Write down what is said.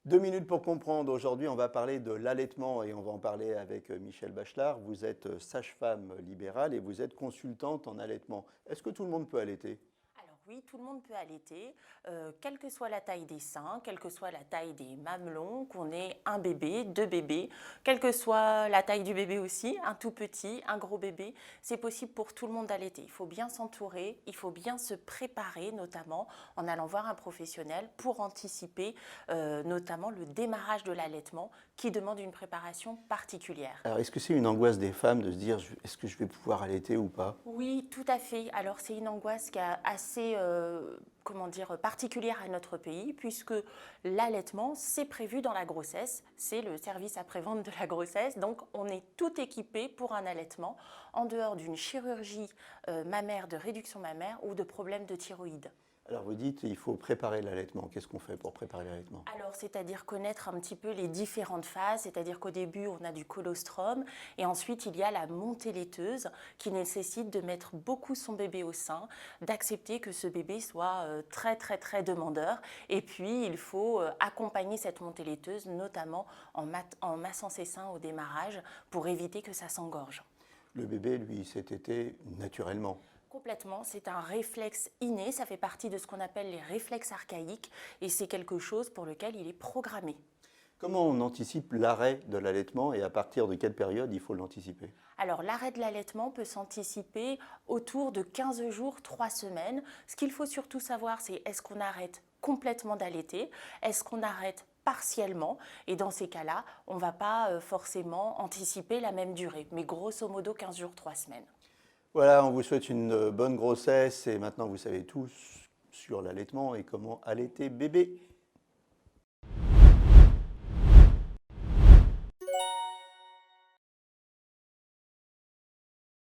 2 minutes pour comprendre. Aujourd'hui, on va parler de l'allaitement et on va en parler avec Michel Bachelard. Vous êtes sage-femme libérale et vous êtes consultante en allaitement. Est-ce que tout le monde peut allaiter? Alors oui, tout le monde peut allaiter, quelle que soit la taille des seins, quelle que soit la taille des mamelons, qu'on ait un bébé, deux bébés, quelle que soit la taille du bébé aussi, un tout petit, un gros bébé, c'est possible pour tout le monde d'allaiter. Il faut bien s'entourer, il faut bien se préparer, notamment en allant voir un professionnel pour anticiper notamment le démarrage de l'allaitement qui demande une préparation particulière. Alors, est-ce que c'est une angoisse des femmes de se dire est-ce que je vais pouvoir allaiter ou pas? Oui, tout à fait. Alors c'est une angoisse qui est assez, comment dire, particulière à notre pays, puisque l'allaitement, c'est prévu dans la grossesse, c'est le service après-vente de la grossesse, donc on est tout équipé pour un allaitement, en dehors d'une chirurgie mammaire, de réduction mammaire ou de problèmes de thyroïde. Alors, vous dites il faut préparer l'allaitement. Qu'est-ce qu'on fait pour préparer l'allaitement? Alors, c'est-à-dire connaître un petit peu les différentes phases, c'est-à-dire qu'au début, on a du colostrum et ensuite, il y a la montée laiteuse qui nécessite de mettre beaucoup son bébé au sein, d'accepter que ce bébé soit très, très, très demandeur. Et puis, il faut accompagner cette montée laiteuse, notamment en massant ses seins au démarrage pour éviter que ça s'engorge. Le bébé, lui, s'est tété naturellement. Complètement, c'est un réflexe inné, ça fait partie de ce qu'on appelle les réflexes archaïques et c'est quelque chose pour lequel il est programmé. Comment on anticipe l'arrêt de l'allaitement et à partir de quelle période il faut l'anticiper? Alors l'arrêt de l'allaitement peut s'anticiper autour de 15 jours, 3 semaines. Ce qu'il faut surtout savoir, c'est est-ce qu'on arrête complètement d'allaiter, est-ce qu'on arrête partiellement, et dans ces cas-là, on ne va pas forcément anticiper la même durée, mais grosso modo 15 jours, 3 semaines. Voilà, on vous souhaite une bonne grossesse et maintenant vous savez tout sur l'allaitement et comment allaiter bébé.